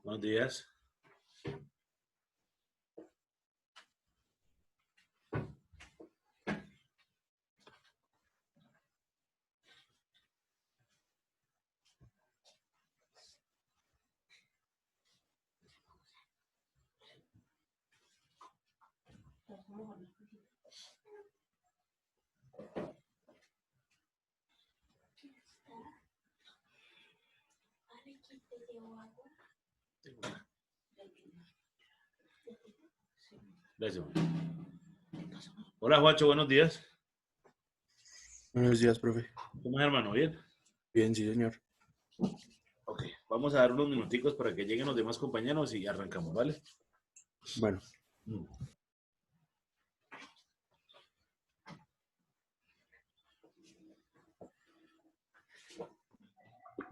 Buenos días. Gracias. Hola, Juancho, buenos días. Buenos días, profe. ¿Cómo es, hermano? ¿Bien? Bien, sí, señor. Ok, vamos a dar unos minuticos para que lleguen los demás compañeros y arrancamos, ¿vale? Bueno.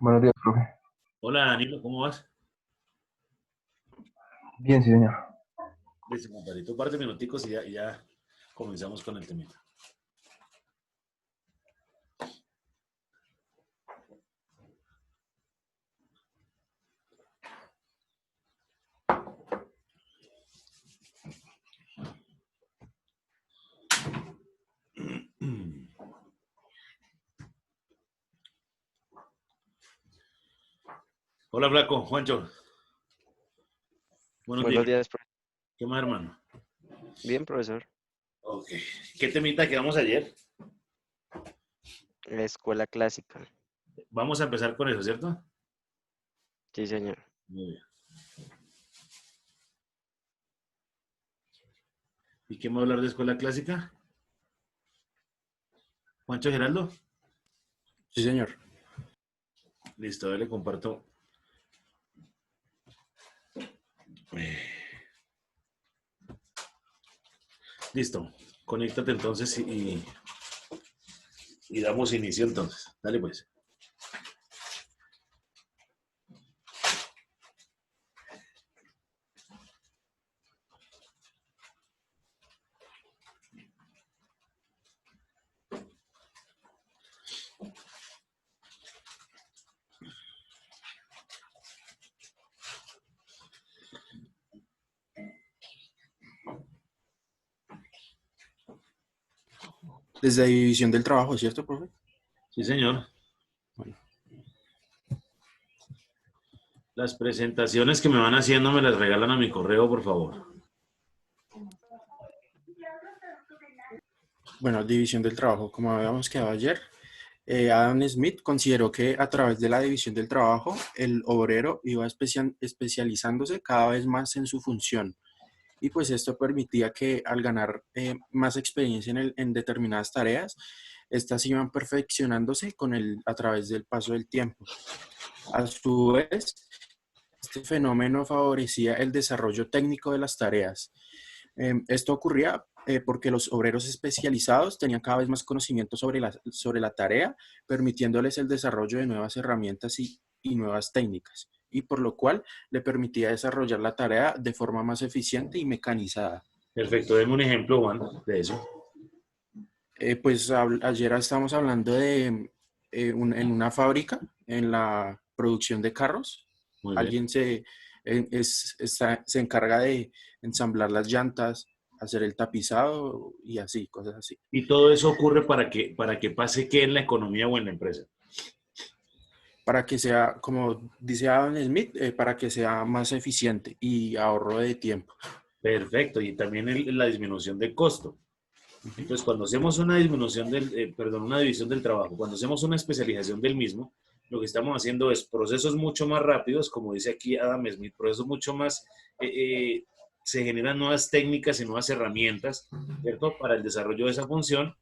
Buenos días, profe. Hola, Danilo, ¿cómo vas? Bien, sí, señor. Listo, compadrito, un par de minuticos y ya comenzamos con el tema. Hola, Flaco, Juancho. Buenos días, profesor. ¿Qué más, hermano? Bien, profesor. Ok. ¿Qué temita quedamos ayer? La escuela clásica. Vamos a empezar con eso, ¿cierto? Sí, señor. Muy bien. ¿Y qué me va a hablar de escuela clásica? ¿Juancho Geraldo? Sí, señor. Listo, le comparto. Listo, conéctate entonces y damos inicio entonces. Dale pues. Desde división del trabajo, ¿cierto, profe? Sí, señor. Bueno. Las presentaciones que me van haciendo me las regalan a mi correo, por favor. Bueno, división del trabajo, como habíamos quedado ayer, Adam Smith consideró que a través de la división del trabajo, el obrero iba especializándose cada vez más en su función. Y pues esto permitía que al ganar más experiencia en determinadas tareas, estas iban perfeccionándose a través del paso del tiempo. A su vez, este fenómeno favorecía el desarrollo técnico de las tareas. Esto ocurría porque los obreros especializados tenían cada vez más conocimiento sobre la tarea, permitiéndoles el desarrollo de nuevas herramientas y nuevas técnicas, y por lo cual le permitía desarrollar la tarea de forma más eficiente y mecanizada. Perfecto, deme un ejemplo, Juan, de eso. Pues ayer estábamos hablando de en una fábrica, en la producción de carros. Muy bien. Alguien se encarga de ensamblar las llantas, hacer el tapizado y así, cosas así. Y todo eso ocurre para que pase ¿qué en la economía o en la empresa? Para que sea, como dice Adam Smith, para que sea más eficiente y ahorro de tiempo. Perfecto, y también la disminución de costo. Entonces, cuando hacemos una disminución una división del trabajo, cuando hacemos una especialización del mismo, lo que estamos haciendo es procesos mucho más rápidos, como dice aquí Adam Smith, procesos mucho más, se generan nuevas técnicas y nuevas herramientas, ¿cierto? Para el desarrollo de esa función,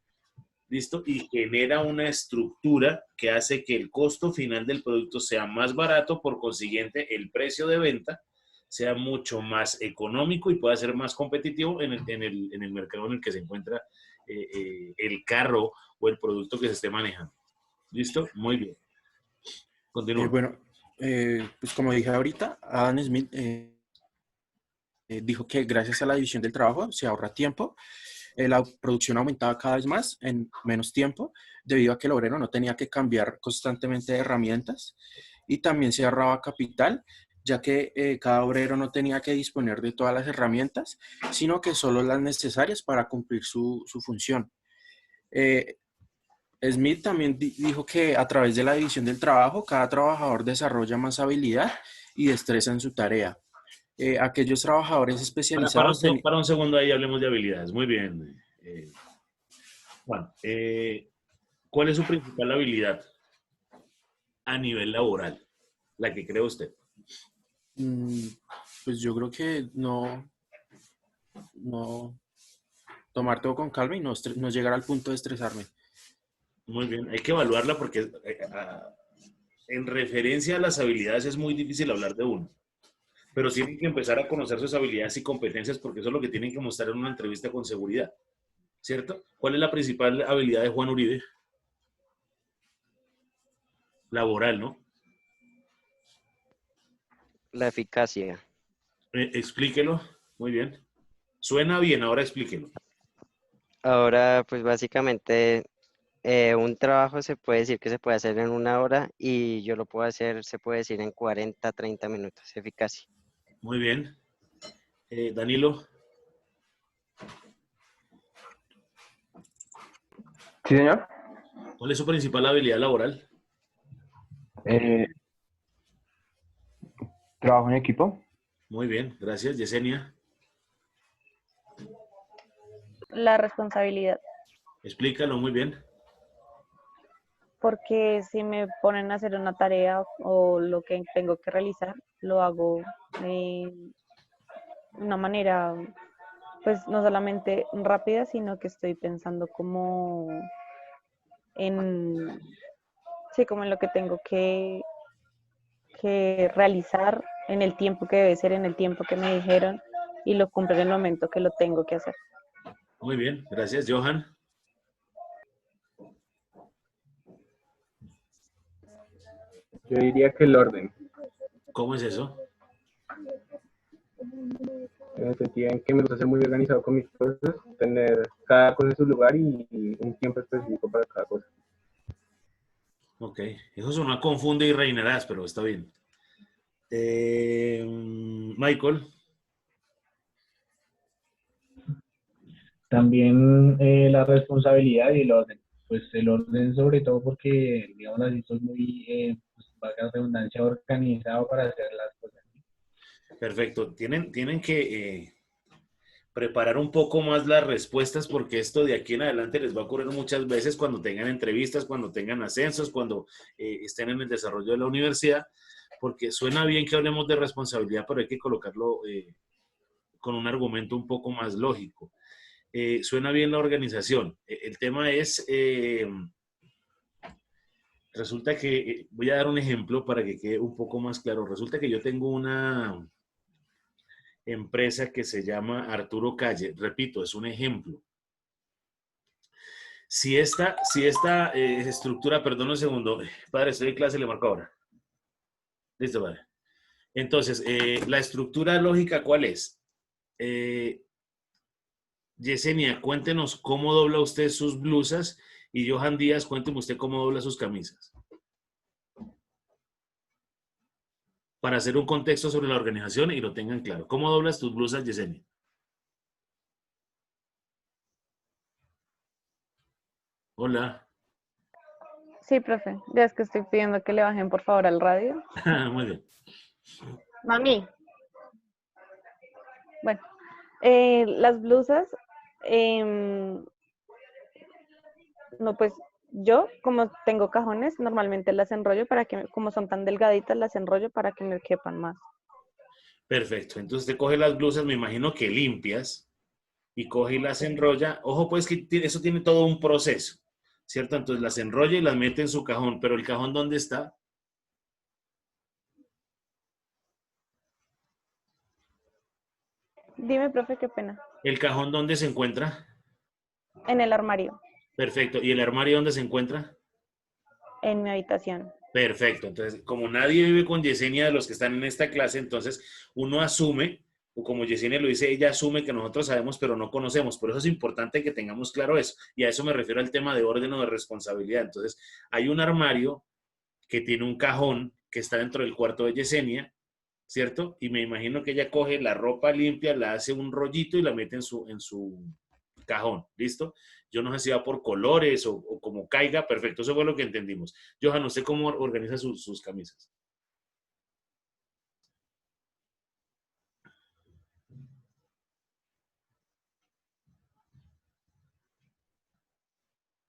¿listo? Y genera una estructura que hace que el costo final del producto sea más barato, por consiguiente, el precio de venta sea mucho más económico y pueda ser más competitivo en el mercado en el que se encuentra el carro o el producto que se esté manejando. ¿Listo? Muy bien. Continúa. Pues como dije ahorita, Adam Smith dijo que gracias a la división del trabajo se ahorra tiempo la producción aumentaba cada vez más en menos tiempo, debido a que el obrero no tenía que cambiar constantemente de herramientas y también se ahorraba capital, ya que cada obrero no tenía que disponer de todas las herramientas, sino que solo las necesarias para cumplir su función. Eh, Smith también dijo que a través de la división del trabajo, cada trabajador desarrolla más habilidad y destreza en su tarea. Aquellos trabajadores especializados Para un segundo ahí hablemos de habilidades. Muy bien. Juan, ¿cuál es su principal habilidad a nivel laboral? La que cree usted. pues yo creo que no tomar todo con calma y no llegar al punto de estresarme. Muy bien, hay que evaluarla porque en referencia a las habilidades es muy difícil hablar de uno, pero tienen que empezar a conocer sus habilidades y competencias porque eso es lo que tienen que mostrar en una entrevista con seguridad, ¿cierto? ¿Cuál es la principal habilidad de Juan Uribe? Laboral, ¿no? La eficacia. Explíquelo, muy bien. Suena bien, ahora explíquelo. Ahora, pues básicamente un trabajo se puede decir que se puede hacer en 1 hora y yo lo puedo hacer, se puede decir en 40, 30 minutos. Eficacia. Muy bien. Danilo, Sí, señor. ¿cuál es su principal habilidad laboral? Eh, Trabajo en equipo. Muy bien, gracias. Yesenia, La responsabilidad, explícalo muy bien. porque si me ponen a hacer una tarea o lo que tengo que realizar, lo hago de una manera, pues no solamente rápida, sino que estoy pensando como en, sí, como en lo que tengo que realizar en el tiempo que debe ser, en el tiempo que me dijeron y lo cumplo en el momento que lo tengo que hacer. Muy bien, gracias. Johan, Yo diría que el orden, ¿cómo es eso? en el sentido en que me gusta ser muy organizado con mis cosas, tener cada cosa en su lugar y un tiempo específico para cada cosa. Ok, eso suena confunde y reinarás, pero está bien. Michael, También la responsabilidad y el orden. Pues el orden sobre todo porque, digamos así, soy muy, pues, valga la redundancia, organizado para hacer las cosas. perfecto. Tienen que preparar un poco más las respuestas porque esto de aquí en adelante les va a ocurrir muchas veces cuando tengan entrevistas, cuando tengan ascensos, cuando estén en el desarrollo de la universidad, porque suena bien que hablemos de responsabilidad, pero hay que colocarlo con un argumento un poco más lógico. Suena bien la organización. El tema es, resulta que, voy a dar un ejemplo para que quede un poco más claro. Resulta que yo tengo una empresa que se llama Arturo Calle. Repito, es un ejemplo. Si esta estructura, perdón un segundo, padre, estoy en clase, le marco ahora. Listo, padre. Entonces, la estructura lógica, ¿cuál es? Yesenia, cuéntenos cómo dobla usted sus blusas y Johan Díaz, cuénteme usted cómo dobla sus camisas. Para hacer un contexto sobre la organización y lo tengan claro. ¿Cómo doblas tus blusas, Yesenia? Hola. Sí, profe, ya es que estoy pidiendo que le bajen por favor al radio. Muy bien. Mami. Bueno, las blusas, em, no, pues yo como tengo cajones, normalmente las enrollo para que, como son tan delgaditas, las enrollo para que me quepan más. Perfecto. Entonces te coge las blusas, me imagino que limpias y coge y las enrolla. Ojo, pues que eso tiene todo un proceso, ¿cierto? Entonces las enrolla y las mete en su cajón. Pero el cajón, ¿dónde está? Dime, profe, qué pena. ¿El cajón dónde se encuentra? En el armario, Perfecto. ¿Y el armario dónde se encuentra? en mi habitación. Perfecto. Entonces, como nadie vive con Yesenia de los que están en esta clase, entonces uno asume o como Yesenia lo dice, ella asume que nosotros sabemos pero no conocemos. Por eso es importante que tengamos claro eso. Y a eso me refiero al tema de orden o de responsabilidad. Entonces, hay un armario que tiene un cajón que está dentro del cuarto de Yesenia, ¿cierto? Y me imagino que ella coge la ropa limpia, la hace un rollito y la mete en su cajón, ¿listo? Yo no sé si va por colores o como caiga, perfecto, eso fue lo que entendimos. Johan, ¿usted cómo organiza sus camisas?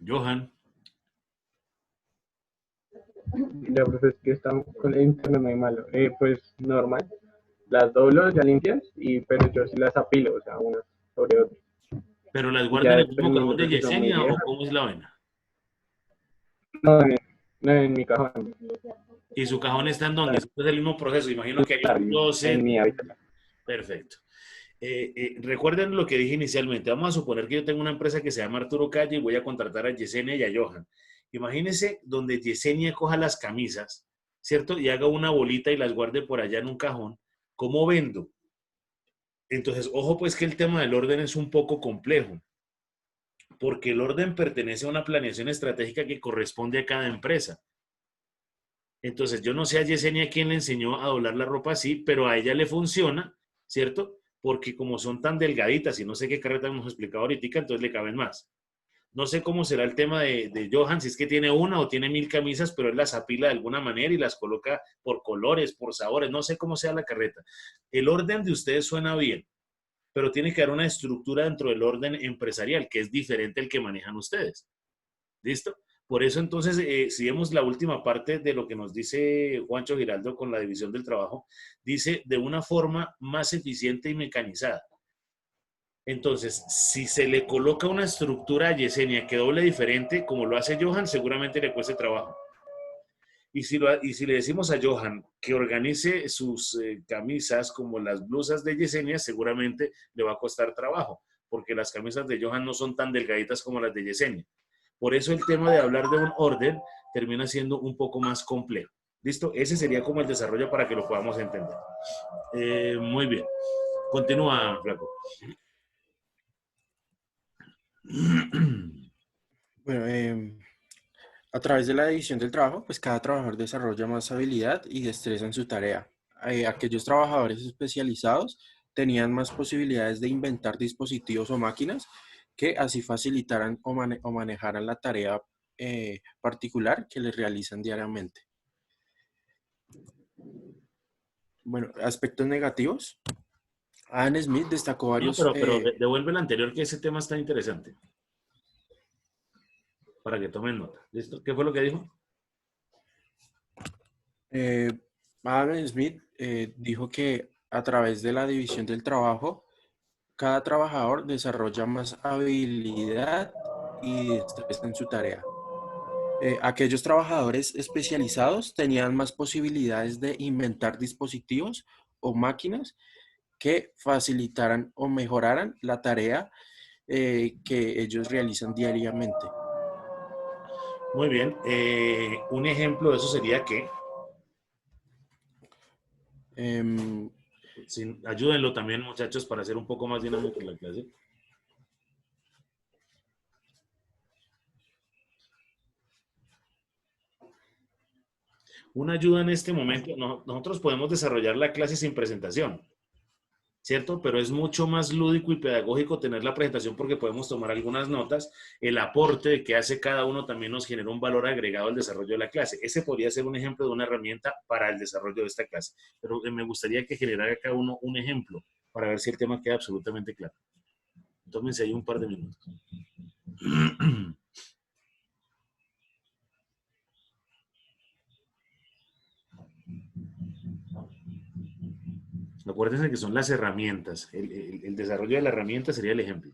Johan, La profe es que está con el internet muy malo. Pues normal, las doblo ya limpias, pero yo sí las apilo, o sea, unas sobre otras. ¿pero las Y guarda ya en el después mismo en el cajón de momento que son muy Yesenia o viejas, cómo es la vaina? no, no en mi cajón, ¿Y su cajón está en dónde? Es el mismo proceso, imagino que hay un en closet. mi habitación. Perfecto. Recuerden lo que dije inicialmente. Vamos a suponer que yo tengo una empresa que se llama Arturo Calle y voy a contratar a Yesenia y a Johan. Imagínense donde Yesenia coja las camisas, ¿cierto? Y haga una bolita y las guarde por allá en un cajón. ¿Cómo vendo? Entonces, ojo pues que el tema del orden es un poco complejo, porque el orden pertenece a una planeación estratégica que corresponde a cada empresa. Entonces, yo no sé a Yesenia quién le enseñó a doblar la ropa así, pero a ella le funciona, ¿cierto? Porque como son tan delgaditas y no sé qué carreta hemos explicado ahorita, entonces le caben más. No sé cómo será el tema de Johan, si es que tiene una o tiene 1000 camisas, pero él las apila de alguna manera y las coloca por colores, por sabores, no sé cómo sea la carreta. El orden de ustedes suena bien, pero tiene que haber una estructura dentro del orden empresarial, que es diferente al que manejan ustedes. ¿Listo? Por eso entonces, si vemos la última parte de lo que nos dice Juancho Giraldo con la división del trabajo, dice de una forma más eficiente y mecanizada. Entonces, si se le coloca una estructura a Yesenia que doble diferente, como lo hace Johan, seguramente le cueste trabajo. Y si le decimos a Johan que organice sus camisas como las blusas de Yesenia, seguramente le va a costar trabajo, porque las camisas de Johan no son tan delgaditas como las de Yesenia. Por eso el tema de hablar de un orden termina siendo un poco más complejo. ¿Listo? Ese sería como el desarrollo para que lo podamos entender. Muy bien. Continúa, Flaco. Bueno, a través de la división del trabajo, pues cada trabajador desarrolla más habilidad y destreza en su tarea. Aquellos trabajadores especializados tenían más posibilidades de inventar dispositivos o máquinas que así facilitaran o manejaran la tarea particular que les realizan diariamente. Bueno, aspectos negativos. Adam Smith destacó No, varios. pero devuelve el anterior, que ese tema está interesante. Para que tomen nota. ¿Listo? ¿Qué fue lo que dijo? Eh, Adam Smith dijo que a través de la división del trabajo, cada trabajador desarrolla más habilidad y destreza en su tarea. Aquellos trabajadores especializados tenían más posibilidades de inventar dispositivos o máquinas que facilitaran o mejoraran la tarea que ellos realizan diariamente. Muy bien. Un ejemplo de eso sería que, Em, ayúdenlo también, muchachos, para hacer un poco más dinámico la clase. Una ayuda en este momento, nosotros podemos desarrollar la clase sin presentación, ¿cierto? Pero es mucho más lúdico y pedagógico tener la presentación porque podemos tomar algunas notas. El aporte de que hace cada uno también nos genera un valor agregado al desarrollo de la clase. Ese podría ser un ejemplo de una herramienta para el desarrollo de esta clase. Pero me gustaría que generara cada uno un ejemplo para ver si el tema queda absolutamente claro. Tómense ahí un par de minutos. Acuérdense que son las herramientas. El desarrollo de la herramienta sería el ejemplo.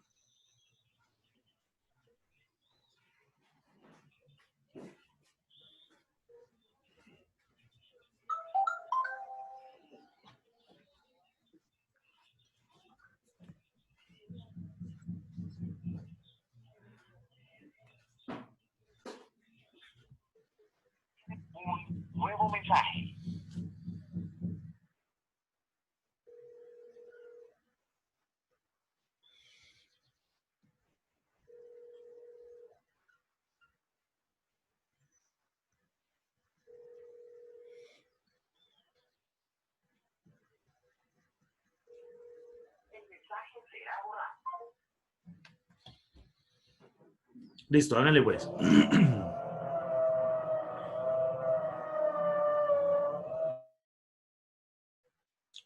Nuevo mensaje. Listo, háganle pues.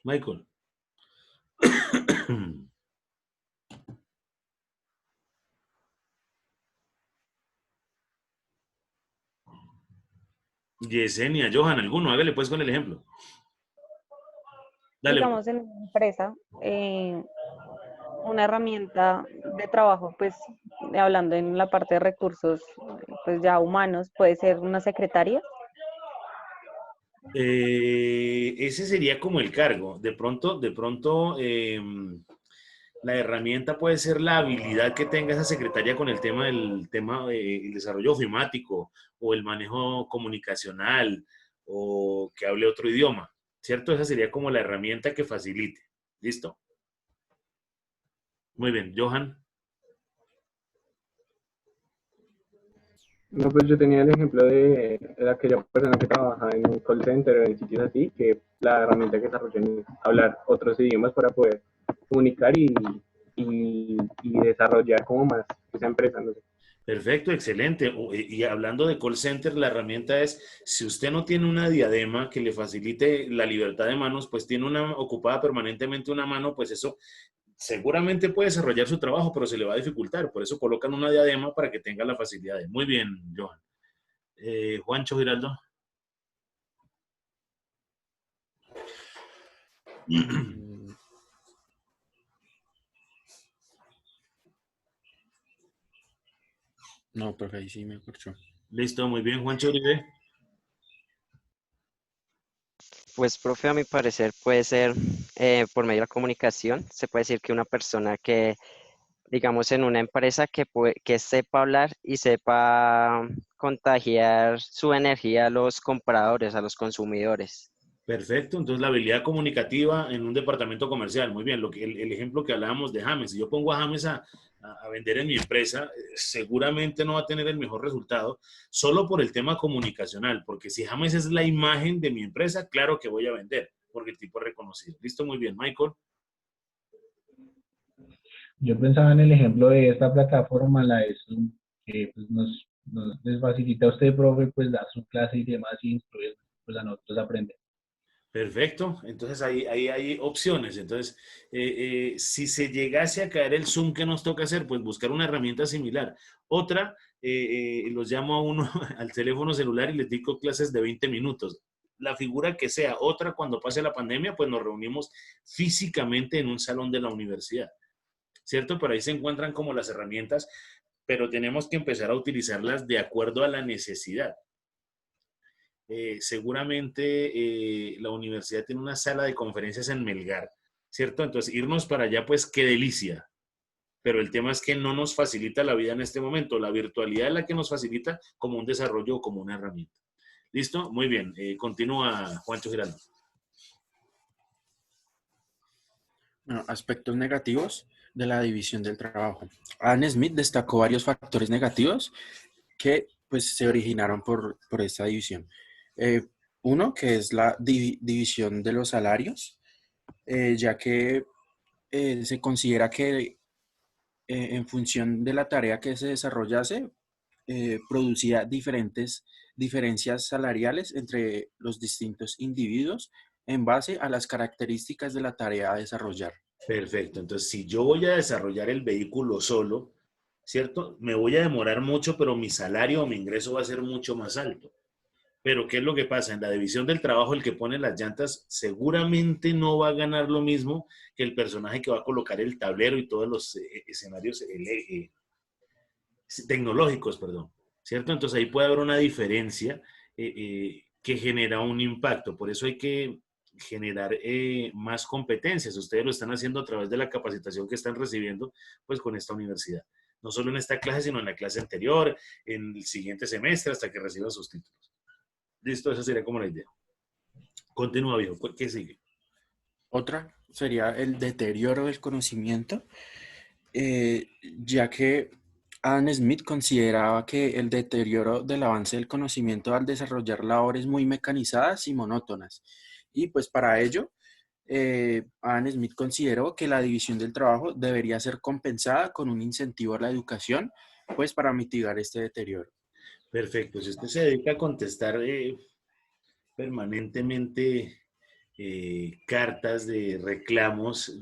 Michael. Yesenia, Johan, alguno, hágale pues con el ejemplo. Dale. Digamos, en una empresa, una herramienta de trabajo, pues hablando en la parte de recursos, pues ya humanos, puede ser una secretaria. Ese sería como el cargo. De pronto, la herramienta puede ser la habilidad que tenga esa secretaria con el tema el desarrollo ofimático o el manejo comunicacional o que hable otro idioma, ¿cierto? Esa sería como la herramienta que facilite. ¿Listo? Muy bien, Johan. No, pues yo tenía el ejemplo de aquella persona que trabaja en un call center o en sitios así, que la herramienta que desarrollan es hablar otros idiomas para poder comunicar y desarrollar como más esa empresa, no sé. Perfecto, excelente. Y hablando de call center, la herramienta es, si usted no tiene una diadema que le facilite la libertad de manos, pues tiene una ocupada permanentemente una mano, pues eso seguramente puede desarrollar su trabajo, pero se le va a dificultar. Por eso colocan una diadema para que tenga la facilidad. Muy bien, Johan. Juancho Giraldo. No, profe, ahí sí me corchó. Listo, muy bien, Juancho Uribe. Pues, profe, a mi parecer puede ser por medio de la comunicación. Se puede decir que una persona que, digamos, en una empresa que sepa hablar y sepa contagiar su energía a los compradores, a los consumidores. Perfecto, entonces la habilidad comunicativa en un departamento comercial, muy bien, el ejemplo que hablábamos de James, si yo pongo a James a vender en mi empresa, seguramente no va a tener el mejor resultado solo por el tema comunicacional, porque si James es la imagen de mi empresa, claro que voy a vender, porque el tipo es reconocido. Listo, muy bien, Michael. Yo pensaba en el ejemplo de esta plataforma, la de Zoom, que pues, nos les facilita a usted, profe, pues dar su clase y demás y instruir pues, a nosotros aprender. Perfecto, entonces ahí hay opciones. Entonces, si se llegase a caer el Zoom, ¿qué nos toca hacer? Pues buscar una herramienta similar. Otra, los llamo a uno al teléfono celular y les digo clases de 20 minutos. La figura que sea. Otra, cuando pase la pandemia, pues nos reunimos físicamente en un salón de la universidad, ¿cierto? Por ahí se encuentran como las herramientas, pero tenemos que empezar a utilizarlas de acuerdo a la necesidad. Seguramente la universidad tiene una sala de conferencias en Melgar, ¿cierto? Entonces, irnos para allá, pues qué delicia. Pero el tema es que no nos facilita la vida en este momento. La virtualidad es la que nos facilita como un desarrollo o como una herramienta. ¿Listo? Muy bien. Continúa, Juancho Giraldo. Bueno, aspectos negativos de la división del trabajo. Adam Smith destacó varios factores negativos que pues, se originaron por esta división. Uno, que es la división de los salarios, ya que se considera que en función de la tarea que se desarrollase, producía diferencias salariales entre los distintos individuos en base a las características de la tarea a desarrollar. Perfecto. Entonces, si yo voy a desarrollar el vehículo solo, ¿cierto? Me voy a demorar mucho, pero mi salario o mi ingreso va a ser mucho más alto. Pero ¿qué es lo que pasa? En la división del trabajo, el que pone las llantas seguramente no va a ganar lo mismo que el personaje que va a colocar el tablero y todos los escenarios tecnológicos, perdón. ¿Cierto? Entonces ahí puede haber una diferencia que genera un impacto. Por eso hay que generar más competencias. Ustedes lo están haciendo a través de la capacitación que están recibiendo pues con esta universidad. No solo en esta clase, sino en la clase anterior, en el siguiente semestre, hasta que reciban sus títulos. Listo, esa sería como la idea. Continúa, viejo. ¿Qué sigue? Otra sería el deterioro del conocimiento, ya que Adam Smith consideraba que el deterioro del avance del conocimiento al desarrollar labores muy mecanizadas y monótonas. Y pues para ello Adam Smith consideró que la división del trabajo debería ser compensada con un incentivo a la educación, pues para mitigar este deterioro. Perfecto. Si usted se dedica a contestar permanentemente cartas de reclamos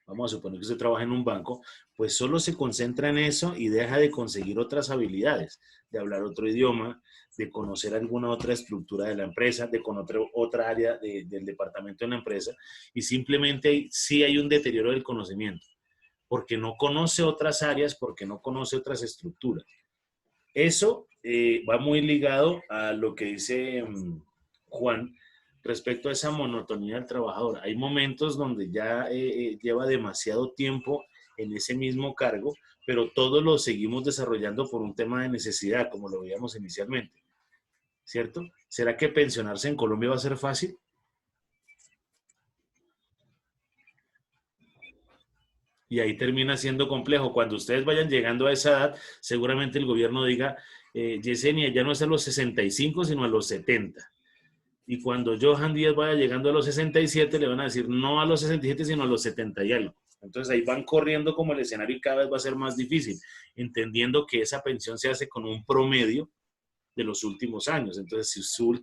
vamos a suponer que usted trabaja en un banco, pues solo se concentra en eso y deja de conseguir otras habilidades, de hablar otro idioma, de conocer alguna otra estructura de la empresa, de conocer otra área del departamento de la empresa, y simplemente sí hay un deterioro del conocimiento, porque no conoce otras áreas, porque no conoce otras estructuras. Eso va muy ligado a lo que dice Juan respecto a esa monotonía del trabajador. Hay momentos donde ya lleva demasiado tiempo en ese mismo cargo, pero todos lo seguimos desarrollando por un tema de necesidad, como lo veíamos inicialmente, ¿cierto? ¿Será que pensionarse en Colombia va a ser fácil? Y ahí termina siendo complejo. Cuando ustedes vayan llegando a esa edad, seguramente el gobierno diga, Yesenia, ya no es a los 65, sino a los 70. Y cuando Johan Díaz vaya llegando a los 67, le van a decir no a los 67, sino a los 70 y algo. Entonces ahí van corriendo como el escenario y cada vez va a ser más difícil, entendiendo que esa pensión se hace con un promedio de los últimos años. Entonces,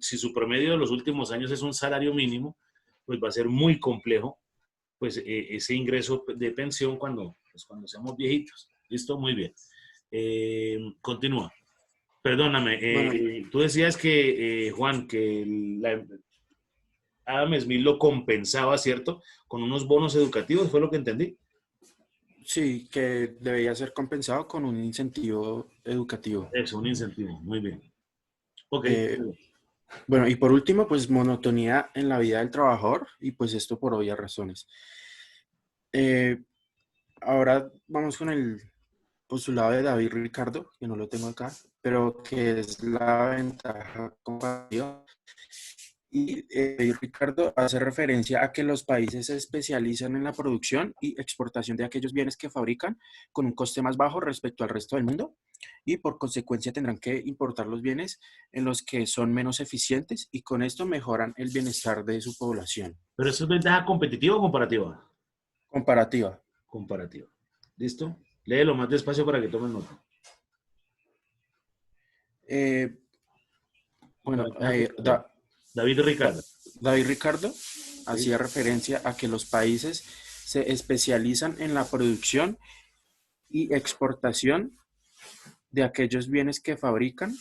si su promedio de los últimos años es un salario mínimo, pues va a ser muy complejo pues ese ingreso de pensión cuando seamos viejitos. ¿Listo? Muy bien. Continúa. Perdóname, Bueno, tú decías que, Juan, que Adam Smith lo compensaba, ¿cierto? Con unos bonos educativos, fue lo que entendí. sí, que debería ser compensado con un incentivo educativo. Eso, un incentivo. Muy bien. Ok. Eh, bueno, y por último, pues monotonía en la vida del trabajador, y pues esto por obvias razones. Eh, Ahora vamos con el postulado de David Ricardo, que no lo tengo acá, pero que es la ventaja comparativa. Y David Ricardo hace referencia a que los países se especializan en la producción y exportación de aquellos bienes que fabrican con un coste más bajo respecto al resto del mundo, y por consecuencia tendrán que importar los bienes en los que son menos eficientes, y con esto mejoran el bienestar de su población. ¿Pero eso es ventaja competitiva o comparativa? Comparativa. Comparativa. ¿Listo? Léelo más despacio para que tomen nota. Eh, bueno, David Ricardo. David Ricardo hacía referencia a que los países se especializan en la producción y exportación de aquellos bienes que fabrican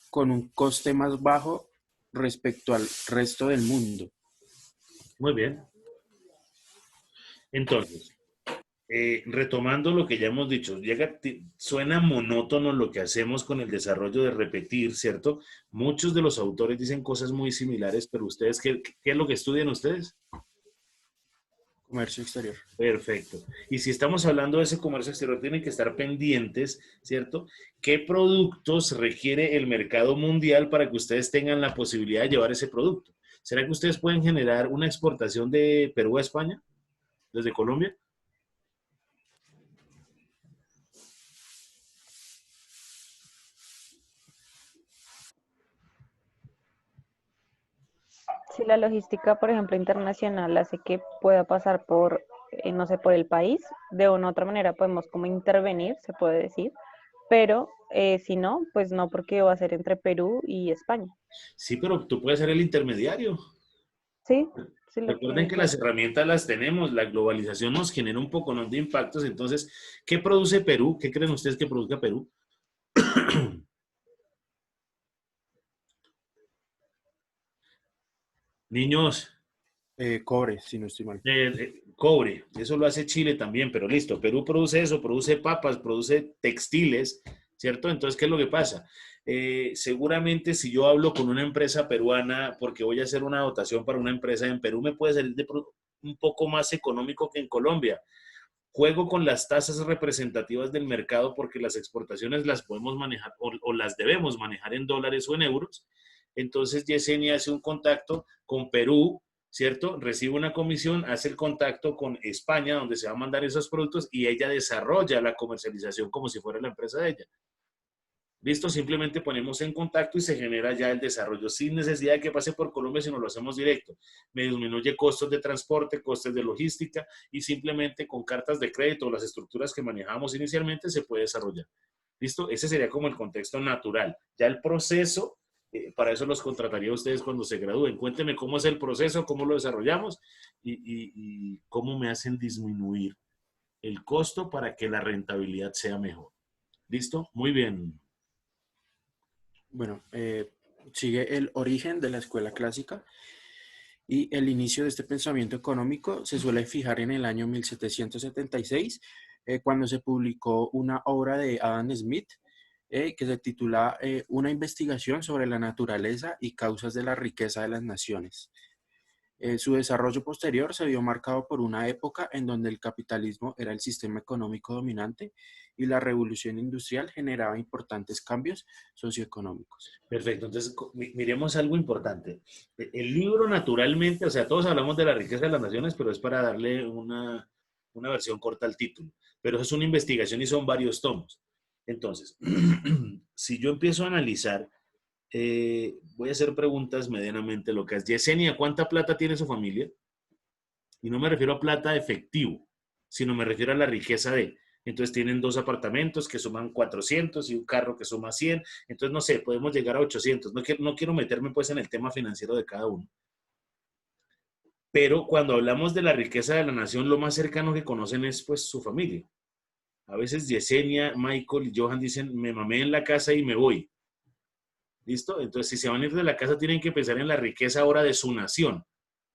con un coste más bajo respecto al resto del mundo. Muy bien. Entonces, retomando lo que ya hemos dicho, suena monótono lo que hacemos con el desarrollo de repetir, ¿cierto? Muchos de los autores dicen cosas muy similares, pero ustedes, ¿qué es lo que estudian ustedes? Comercio exterior. Perfecto. Y si estamos hablando de ese comercio exterior, tienen que estar pendientes, ¿cierto? ¿Qué productos requiere el mercado mundial para que ustedes tengan la posibilidad de llevar ese producto? ¿Será que ustedes pueden generar una exportación de Perú a España desde Colombia? Si la logística, por ejemplo, internacional hace que pueda pasar por, no sé, por el país, de una u otra manera podemos como intervenir, se puede decir, pero si no, pues no, porque va a ser entre Perú y España. Sí, pero tú puedes ser el intermediario. Sí, sí lo Recuerden que las herramientas las tenemos, la globalización nos genera un poco de impactos, entonces, ¿qué produce Perú? ¿Qué creen ustedes que produzca Perú? Niños, Cobre, si no estoy mal. cobre, eso lo hace Chile también, pero listo, Perú produce eso, produce papas, produce textiles, ¿cierto? Entonces, ¿qué es lo que pasa? Seguramente si yo hablo con una empresa peruana, porque voy a hacer una dotación para una empresa en Perú, me puede salir un poco más económico que en Colombia. Juego con las tasas representativas del mercado porque las exportaciones las podemos manejar o las debemos manejar en dólares o en euros. Entonces Yesenia hace un contacto con Perú, ¿cierto? Recibe una comisión, hace el contacto con España, donde se va a mandar esos productos y ella desarrolla la comercialización como si fuera la empresa de ella. ¿Listo? Simplemente ponemos en contacto y se genera ya el desarrollo sin necesidad de que pase por Colombia, sino lo hacemos directo. Me disminuye costos de transporte, costes de logística y simplemente con cartas de crédito o las estructuras que manejamos inicialmente se puede desarrollar. ¿Listo? Ese sería como el contexto natural. Ya el proceso, para eso los contrataría a ustedes cuando se gradúen. Cuéntenme cómo es el proceso, cómo lo desarrollamos y cómo me hacen disminuir el costo para que la rentabilidad sea mejor. ¿Listo? Muy bien. Bueno, sigue el origen de la escuela clásica y el inicio de este pensamiento económico se suele fijar en el año 1776, cuando se publicó una obra de Adam Smith que se titula Una investigación sobre la naturaleza y causas de la riqueza de las naciones. Su desarrollo posterior se vio marcado por una época en donde el capitalismo era el sistema económico dominante y la revolución industrial generaba importantes cambios socioeconómicos. Perfecto, entonces miremos algo importante. El libro naturalmente, o sea, todos hablamos de la riqueza de las naciones, pero es para darle una versión corta al título. Pero es una investigación y son varios tomos. Entonces, si yo empiezo a analizar, voy a hacer preguntas medianamente locas. Yesenia, ¿cuánta plata tiene su familia? Y no me refiero a plata efectivo, sino me refiero a la riqueza de... Entonces tienen 2 apartamentos que suman 400 y un carro que suma 100. Entonces, no sé, podemos llegar a 800. No quiero meterme pues en el tema financiero de cada uno. Pero cuando hablamos de la riqueza de la nación, lo más cercano que conocen es pues su familia. A veces Yesenia, Michael y Johan dicen, me mamé en la casa y me voy. ¿Listo? Entonces, si se van a ir de la casa, tienen que pensar en la riqueza ahora de su nación.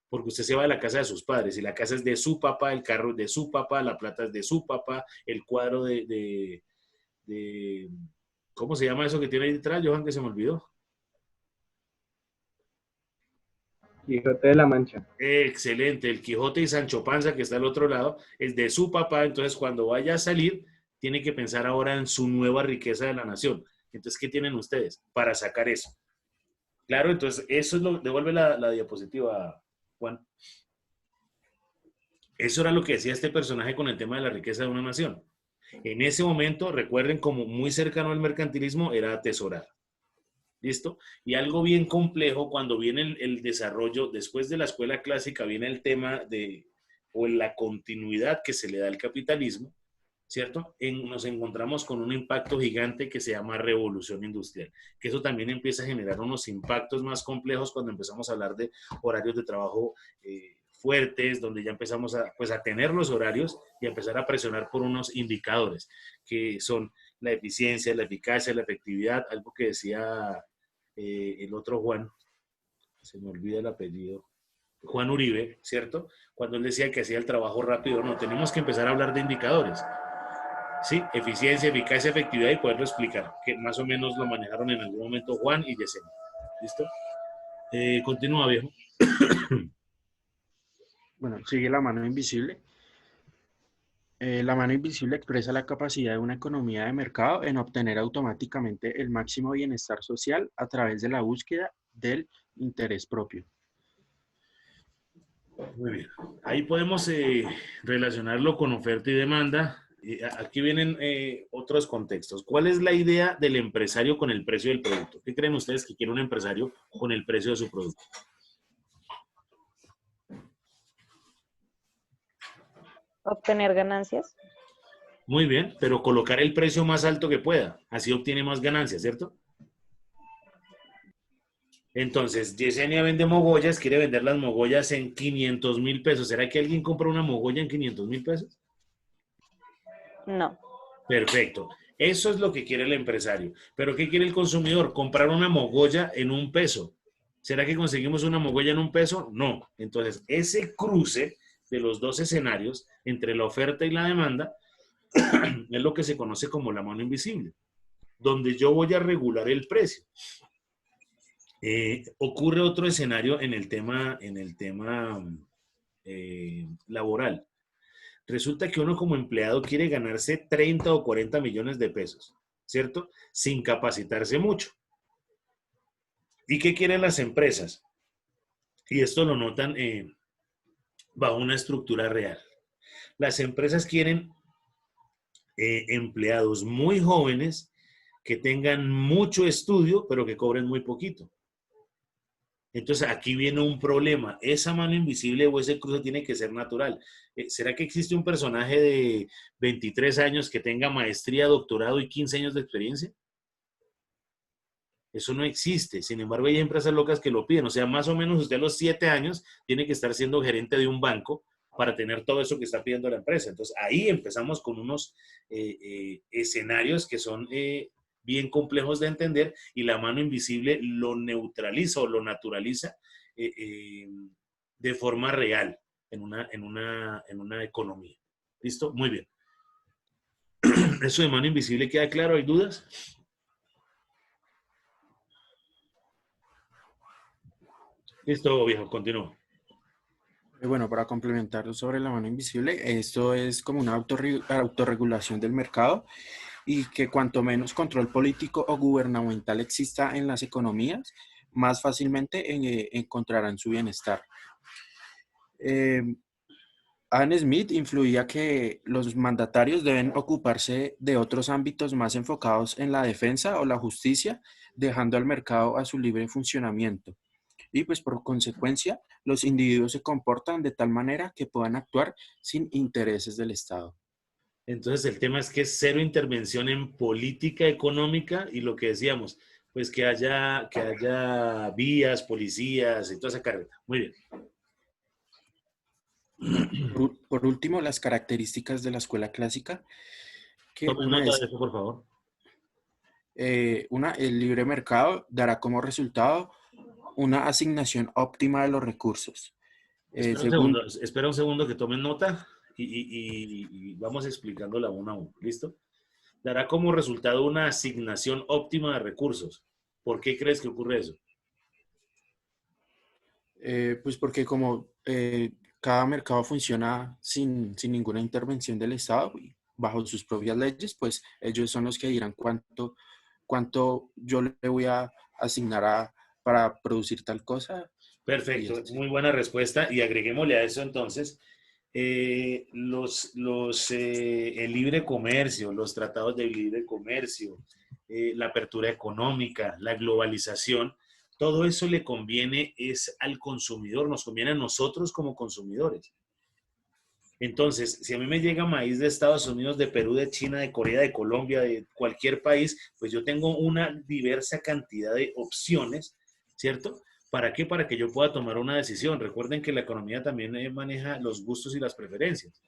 Porque usted se va de la casa de sus padres y la casa es de su papá, el carro es de su papá, la plata es de su papá, el cuadro de ¿cómo se llama eso que tiene ahí detrás, Johan, que se me olvidó? Quijote de la Mancha. Excelente, el Quijote y Sancho Panza que está al otro lado es de su papá, entonces cuando vaya a salir, tiene que pensar ahora en su nueva riqueza de la nación. Entonces, ¿qué tienen ustedes para sacar eso? Claro, entonces eso es lo, devuelve la diapositiva, Juan. Eso era lo que decía este personaje con el tema de la riqueza de una nación. En ese momento, recuerden, como muy cercano al mercantilismo, era atesorar. ¿Listo? Y algo bien complejo cuando viene el desarrollo, después de la escuela clásica, viene el tema de, o la continuidad que se le da al capitalismo, ¿cierto? Nos encontramos con un impacto gigante que se llama revolución industrial, que eso también empieza a generar unos impactos más complejos cuando empezamos a hablar de horarios de trabajo fuertes, donde ya empezamos a, pues, a tener los horarios y a empezar a presionar por unos indicadores, que son la eficiencia, la eficacia, la efectividad, algo que decía el otro Juan, se me olvida el apellido, Juan Uribe, ¿cierto? Cuando él decía que hacía el trabajo rápido, no, tenemos que empezar a hablar de indicadores. Sí, eficiencia, eficacia, efectividad y poderlo explicar, que más o menos lo manejaron en algún momento Juan y Yesenia. ¿Listo? Continúa, viejo. Bueno, sigue la mano invisible. La mano invisible expresa la capacidad de una economía de mercado en obtener automáticamente el máximo bienestar social a través de la búsqueda del interés propio. Muy bien. Ahí podemos relacionarlo con oferta y demanda. Aquí vienen otros contextos. ¿Cuál es la idea del empresario con el precio del producto? ¿Qué creen ustedes que quiere un empresario con el precio de su producto? Obtener ganancias. Muy bien, pero colocar el precio más alto que pueda. Así obtiene más ganancias, ¿cierto? Entonces, Yesenia vende mogollas, quiere vender las mogollas en 500,000 pesos. ¿Será que alguien compra una mogolla en 500,000 pesos? No. Perfecto. Eso es lo que quiere el empresario. Pero ¿qué quiere el consumidor? Comprar una mogolla en 1 peso. ¿Será que conseguimos una mogolla en 1 peso? No. Entonces, ese cruce de los 2 escenarios entre la oferta y la demanda es lo que se conoce como la mano invisible, donde yo voy a regular el precio. Ocurre otro escenario en el tema laboral. Resulta que uno como empleado quiere ganarse 30 o 40 millones de pesos, ¿cierto? Sin capacitarse mucho. ¿Y qué quieren las empresas? Y esto lo notan bajo una estructura real. Las empresas quieren empleados muy jóvenes que tengan mucho estudio, pero que cobren muy poquito. Entonces aquí viene un problema. Esa mano invisible o ese cruce tiene que ser natural. ¿Será que existe un personaje de 23 años que tenga maestría, doctorado y 15 años de experiencia? Eso no existe. Sin embargo, hay empresas locas que lo piden. O sea, más o menos usted a los 7 años tiene que estar siendo gerente de un banco para tener todo eso que está pidiendo la empresa. Entonces, ahí empezamos con unos escenarios que son bien complejos de entender y la mano invisible lo neutraliza o lo naturaliza de forma real en una economía. ¿Listo? Muy bien. ¿Eso de mano invisible queda claro? ¿Hay dudas? Listo, viejo, continúo. Bueno, para complementar sobre la mano invisible, esto es como una autorregulación del mercado y que cuanto menos control político o gubernamental exista en las economías, más fácilmente encontrarán su bienestar. Eh, Adam Smith influía que los mandatarios deben ocuparse de otros ámbitos más enfocados en la defensa o la justicia, dejando al mercado a su libre funcionamiento. Y pues por consecuencia, los individuos se comportan de tal manera que puedan actuar sin intereses del Estado. Entonces el tema es que es cero intervención en política económica y lo que decíamos, pues que haya vías, policías y toda esa carreta. Muy bien. Por último, las características de la escuela clásica, que Tomen nota de eso, por favor. el libre mercado dará como resultado una asignación óptima de los recursos. Espera un segundo que tomen nota y vamos explicándola una a una. ¿Listo? Dará como resultado una asignación óptima de recursos. ¿Por qué crees que ocurre eso? Pues porque como cada mercado funciona sin ninguna intervención del Estado y bajo sus propias leyes, pues ellos son los que dirán cuánto yo le voy a asignar para producir tal cosa. Perfecto, muy buena respuesta. Y agreguémosle a eso entonces el libre comercio, los tratados de libre comercio, la apertura económica, la globalización, todo eso le conviene es al consumidor, nos conviene a nosotros como consumidores. Entonces, si a mí me llega maíz de Estados Unidos, de Perú, de China, de Corea, de Colombia, de cualquier país, pues yo tengo una diversa cantidad de opciones, ¿cierto? ¿Para qué? Para que yo pueda tomar una decisión. Recuerden que la economía también maneja los gustos y las preferencias.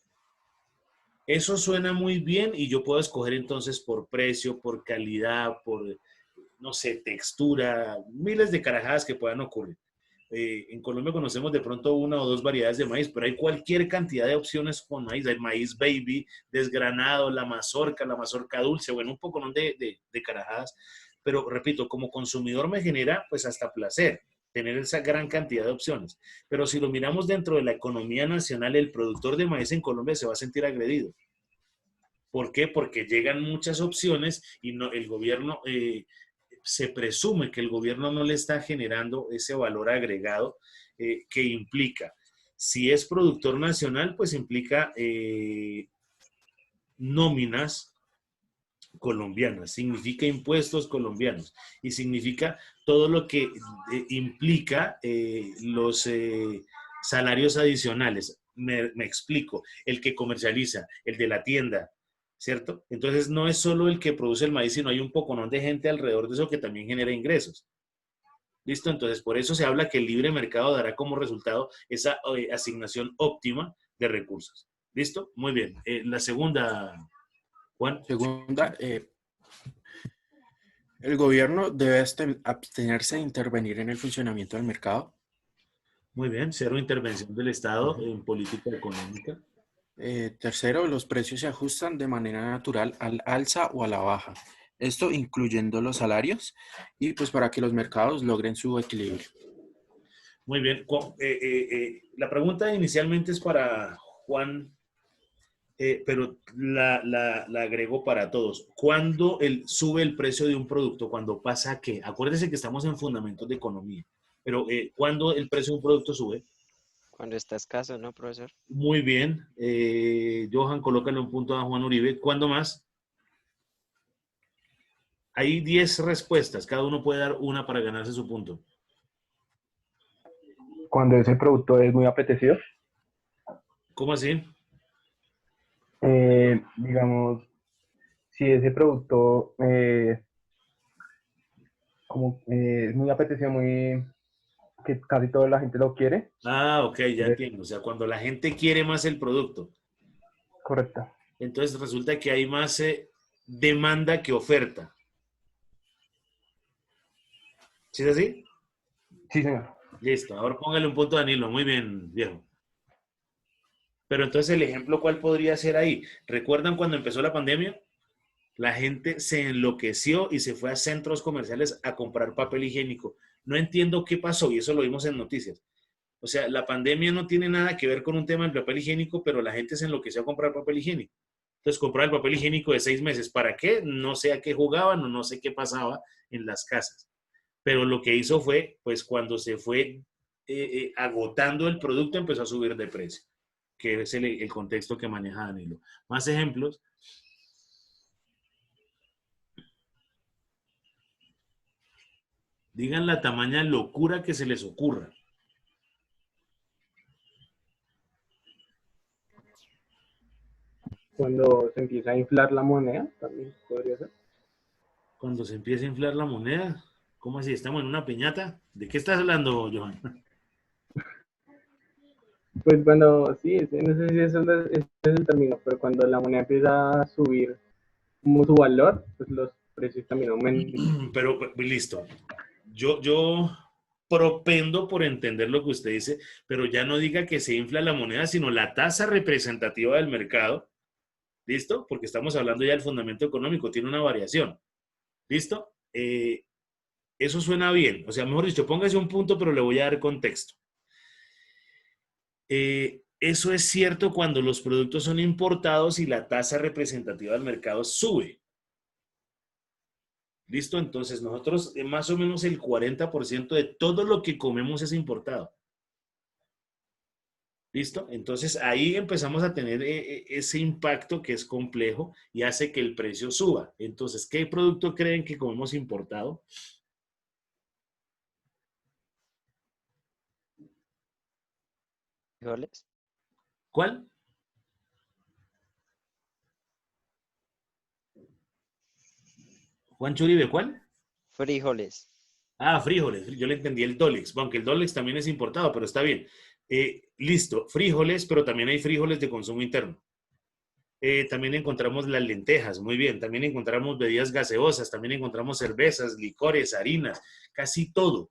Eso suena muy bien y yo puedo escoger entonces por precio, por calidad, por, no sé, textura, miles de carajadas que puedan ocurrir. En Colombia conocemos de pronto una o dos variedades de maíz, pero hay cualquier cantidad de opciones con maíz. Hay maíz baby, desgranado, la mazorca dulce, bueno, un poco de carajadas. Pero repito, como consumidor me genera pues hasta placer tener esa gran cantidad de opciones. Pero si lo miramos dentro de la economía nacional, el productor de maíz en Colombia se va a sentir agredido. ¿Por qué? Porque llegan muchas opciones y no, el gobierno se presume que el gobierno no le está generando ese valor agregado que implica. Si es productor nacional, pues implica nóminas colombianas, significa impuestos colombianos y significa todo lo que implica los salarios adicionales. Me explico, el que comercializa, el de la tienda, ¿cierto? Entonces no es solo el que produce el maíz, sino hay un poconón de gente alrededor de eso que también genera ingresos. ¿Listo? Entonces por eso se habla que el libre mercado dará como resultado esa asignación óptima de recursos. ¿Listo? Muy bien. La segunda, Juan. Segunda, el gobierno debe abstenerse de intervenir en el funcionamiento del mercado. Muy bien, cero intervención del Estado en política económica. Tercero, los precios se ajustan de manera natural al alza o a la baja. Esto incluyendo los salarios y pues para que los mercados logren su equilibrio. Muy bien. La pregunta inicialmente es para Juan, pero la agrego para todos. ¿Cuándo sube el precio de un producto? ¿Cuándo pasa qué? Acuérdese que estamos en fundamentos de economía, pero ¿cuándo el precio de un producto sube? Cuando está escaso, ¿no, profesor? Muy bien. Johan, colócale un punto a Juan Uribe. ¿Cuándo más? Hay 10 respuestas, cada uno puede dar una para ganarse su punto. Cuando ese producto es muy apetecido, ¿Cómo así? digamos, si ese producto es muy apetecido, que casi toda la gente lo quiere, Ah, ok, ya es entiendo. O sea, cuando la gente quiere más el producto, correcta. entonces resulta que hay más demanda que oferta. ¿Sí es así? Sí, señor. Listo. Ahora póngale un punto a Danilo. Muy bien, viejo. Pero entonces el ejemplo, ¿cuál podría ser ahí? ¿Recuerdan cuando empezó la pandemia? La gente se enloqueció y se fue a centros comerciales a comprar papel higiénico. No entiendo qué pasó y eso lo vimos en noticias. O sea, la pandemia no tiene nada que ver con un tema del papel higiénico, pero la gente se enloqueció a comprar papel higiénico. Entonces, comprar el papel higiénico de 6 meses. ¿Para qué? No sé a qué jugaban o no sé qué pasaba en las casas. Pero lo que hizo fue, pues cuando se fue agotando el producto, empezó a subir de precio, que es el contexto que maneja Danilo. Más ejemplos. Digan la tamaña locura que se les ocurra. Cuando se empieza a inflar la moneda, también podría ser. Cuando se empieza a inflar la moneda. ¿Cómo así? ¿Estamos en una piñata? ¿De qué estás hablando, Johan? Pues cuando, sí, no sé si ese es el término, pero cuando la moneda empieza a subir como su valor, pues los precios también aumentan. Pero listo. Yo propendo por entender lo que usted dice, pero ya no diga que se infla la moneda, sino la tasa representativa del mercado. ¿Listo? Porque estamos hablando ya del fundamento económico, tiene una variación. ¿Listo? Eso suena bien. O sea, mejor dicho, póngase un punto, pero le voy a dar contexto. Eso es cierto cuando los productos son importados y la tasa representativa del mercado sube. ¿Listo? Entonces nosotros más o menos el 40% de todo lo que comemos es importado. ¿Listo? Entonces ahí empezamos a tener ese impacto que es complejo y hace que el precio suba. Entonces, ¿qué producto creen que comemos importado? Frijoles. ¿Cuál? Juan Churibe, ¿cuál? Frijoles. Ah, frijoles. Yo le entendí el Dolex. Bueno, aunque el Dolex también es importado, pero está bien. Listo, frijoles, pero también hay frijoles de consumo interno. También encontramos las lentejas, muy bien. También encontramos bebidas gaseosas, también encontramos cervezas, licores, harinas, casi todo.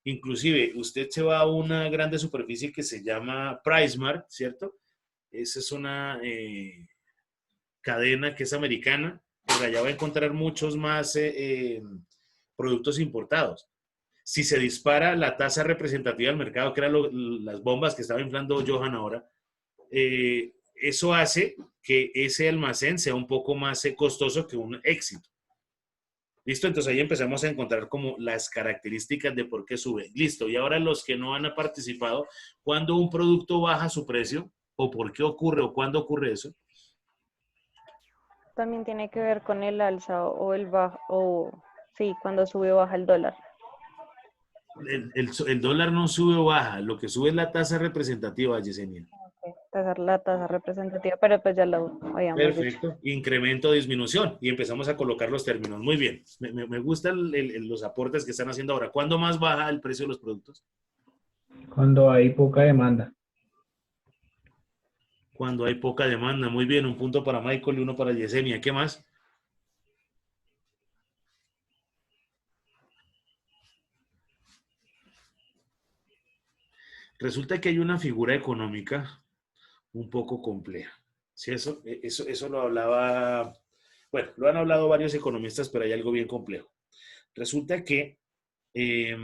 Inclusive, usted se va a una grande superficie que se llama PriceMart, ¿cierto? Esa es una cadena que es americana, pero allá va a encontrar muchos más productos importados. Si se dispara la tasa representativa del mercado, que eran las bombas que estaba inflando Johan ahora, eso hace que ese almacén sea un poco más costoso que un éxito. ¿Listo? Entonces ahí empezamos a encontrar como las características de por qué sube. Listo. Y ahora los que no han participado, cuando un producto baja su precio, o por qué ocurre, o cuándo ocurre eso. También tiene que ver con el alza o el bajo, o sí, cuando sube o baja el dólar. El dólar no sube o baja, lo que sube es la tasa representativa, Yesenia. Ok, la tasa representativa, pero pues ya lo habíamos dicho. Perfecto. Incremento o disminución. Y empezamos a colocar los términos. Muy bien. Me gustan los aportes que están haciendo ahora. ¿Cuándo más baja el precio de los productos? Cuando hay poca demanda. Cuando hay poca demanda. Muy bien. Un punto para Michael y uno para Yesenia. ¿Qué más? Resulta que hay una figura económica un poco compleja. ¿Sí? Eso lo hablaba, bueno, lo han hablado varios economistas, pero hay algo bien complejo. Resulta que eh,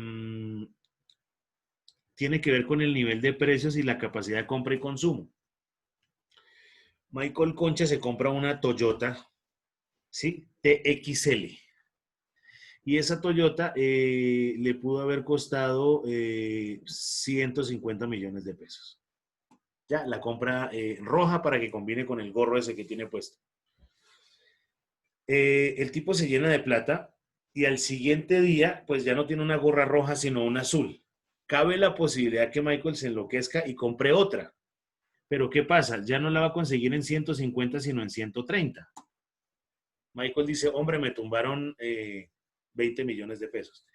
tiene que ver con el nivel de precios y la capacidad de compra y consumo. Michael Concha se compra una Toyota, ¿sí? TXL. Y esa Toyota le pudo haber costado 150 millones de pesos. Ya, la compra roja para que combine con el gorro ese que tiene puesto. El tipo se llena de plata y al siguiente día, pues ya no tiene una gorra roja, sino una azul. Cabe la posibilidad que Michael se enloquezca y compre otra. Pero ¿qué pasa? Ya no la va a conseguir en 150, sino en 130. Michael dice, hombre, me tumbaron 20 millones de pesos.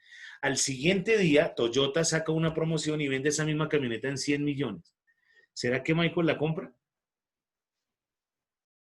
Al siguiente día, Toyota saca una promoción y vende esa misma camioneta en 100 millones. ¿Será que Michael la compra?